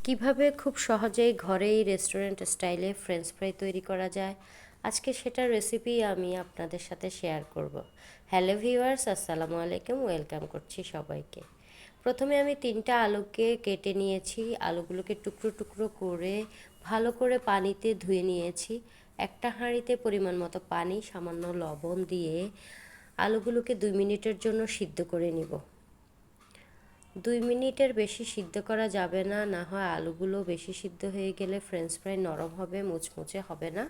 কিভাবে খুব সহজেই ঘরেই রেস্টুরেন্ট স্টাইলে ফ্রেঞ্চ ফ্রাই তৈরি করা যায়, আজকে সেটার রেসিপি আমি আপনাদের সাথে শেয়ার করব। হ্যালো ভিউয়ার্স, আসসালামু আলাইকুম, ওয়েলকাম করছি সবাইকে। প্রথমে আমি 3টা আলুকে কেটে নিয়েছি। আলুগুলোকে টুকরো টুকরো করে ভালো করে পানিতে ধুয়ে নিয়েছি। একটা হাঁড়িতে পরিমাণ মতো পানি, সামান্য লবণ দিয়ে আলুগুলোকে 2 মিনিটের জন্য সিদ্ধ করে নিব। 2 মিনিটের বেশি সিদ্ধ করা যাবে না, না হয় আলুগুলো বেশি সিদ্ধ হয়ে গেলে ফ্রেঞ্চ ফ্রাই নরম হবে, মুচমুচে হবে না,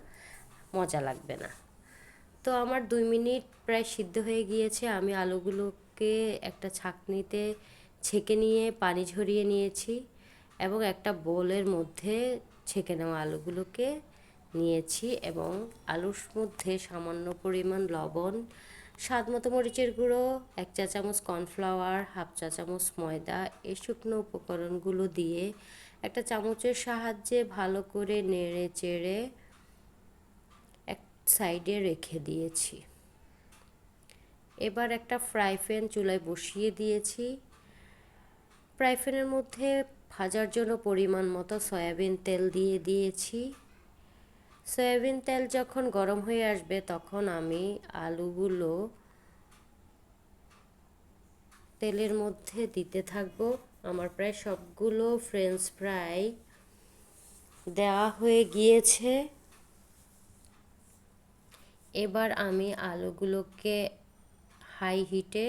মজা লাগবে না। তো আমার 2 মিনিট প্রায় সিদ্ধ হয়ে গিয়েছে। আমি আলুগুলোকে একটা ছাঁকনিতে ছেঁকে নিয়ে পানি ঝরিয়ে নিয়েছি এবং একটা বোলের মধ্যে ছেঁকে নেওয়া আলুগুলোকে নিয়েছি এবং আলুর মধ্যে সামান্য পরিমাণ লবণ, স্বাদ মতো মরিচের গুঁড়ো, 1 চা চামচ কর্নফ্লাওয়ার, হাফ চা চামচ ময়দা, এই শুকনো উপকরণগুলো দিয়ে একটা চামচের সাহায্যে ভালো করে নেড়ে চেড়ে এক সাইডে রেখে দিয়েছি। এবার একটা ফ্রাই প্যান চুলায় বসিয়ে দিয়েছি। ফ্রাই প্যানের মধ্যে ভাজার জন্য পরিমাণ মতো সয়াবিন তেল দিয়ে দিয়েছি। সয়াবিন তেল যখন গরম হয়ে আসবে তখন আমি আলুগুলো তেলের মধ্যে দিতে থাকবো। আমার প্রায় সবগুলো ফ্রেঞ্চ ফ্রাই দেওয়া হয়ে গিয়েছে। এবার আমি আলুগুলোকে হাই হিটে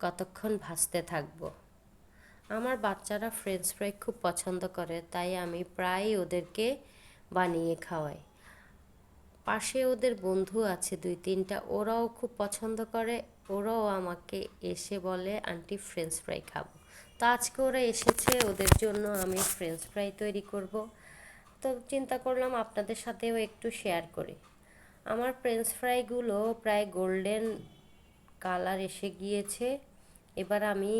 কতক্ষণ ভাজতে থাকবো। আমার বাচ্চারা ফ্রেঞ্চ ফ্রাই খুব পছন্দ করে, তাই আমি প্রায় ওদেরকে বানিয়ে খাওয়াই। পাশে ওদের বন্ধু আছে 2-3টা, ওরাও খুব পছন্দ করে। ওরাও আমাকে এসে বলে, আন্টি ফ্রেঞ্চ ফ্রাই খাবো। তো আজকে ওরা এসেছে, ওদের জন্য আমি ফ্রেঞ্চ ফ্রাই তৈরি করব। তো চিন্তা করলাম আপনাদের সাথেও একটু শেয়ার করি। আমার ফ্রেঞ্চ ফ্রাইগুলো প্রায় গোল্ডেন কালার এসে গিয়েছে। এবার আমি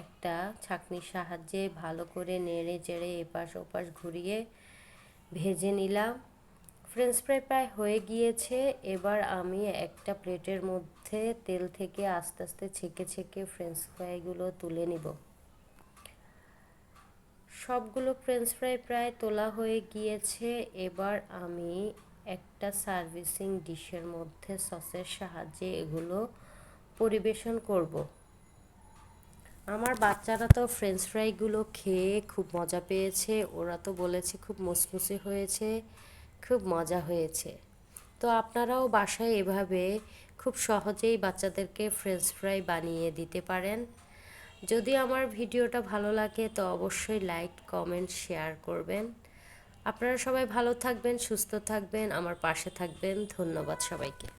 একটা ছাঁকনির সাহায্যে ভালো করে নেড়ে চেড়ে এপাশ ওপাশ ঘুরিয়ে ভেজে নিলাম। ফ্রেঞ্চ ফ্রাই প্রায় হয়ে গিয়েছে। এবার আমি একটা প্লেটের মধ্যে তেল থেকে আস্তে আস্তে ছেঁকে ছেঁকে ফ্রেঞ্চ ফ্রাইগুলো তুলে নিব। সবগুলো ফ্রেঞ্চ ফ্রাই প্রায় তোলা হয়ে গিয়েছে। এবার আমি একটা সার্ভিসিং ডিশের মধ্যে সসের সাহায্যে এগুলো পরিবেশন করব। আমার বাচ্চারা তো ফ্রেঞ্চ ফ্রাইগুলো খেয়ে খুব মজা পেয়েছে। ওরা তো বলেছে খুব মুচমুচে হয়েছে, খুব মজা হয়েছে। তো আপনারাও বাসায় এভাবে খুব সহজেই বাচ্চাদেরকে ফ্রেঞ্চ ফ্রাই বানিয়ে দিতে পারেন। যদি আমার ভিডিওটা ভালো লাগে তো অবশ্যই লাইক, কমেন্ট, শেয়ার করবেন। আপনারা সবাই ভালো থাকবেন, সুস্থ থাকবেন, আমার পাশে থাকবেন। ধন্যবাদ সবাইকে।